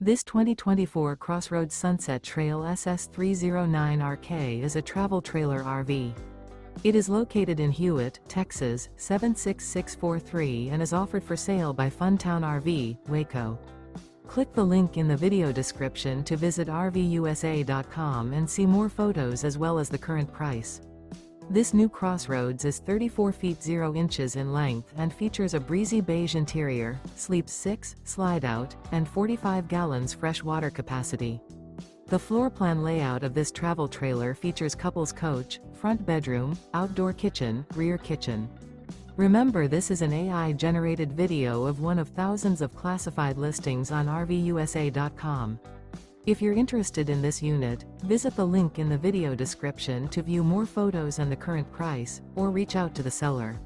This 2024 CrossRoads Sunset Trail SS309RK is a travel trailer RV. It is located in Hewitt, Texas, 76643 and is offered for sale by Funtown RV, Waco. Click the link in the video description to visit RVUSA.com and see more photos as well as the current price. This new CrossRoads is 34 feet 0 inches in length and features a breezy beige interior, sleeps 6, slide-out, and 45 gallons fresh water capacity. The floor plan layout of this travel trailer features couples coach, front bedroom, outdoor kitchen, rear kitchen. Remember, this is an AI-generated video of one of thousands of classified listings on RVUSA.com. If you're interested in this unit, visit the link in the video description to view more photos and the current price, or reach out to the seller.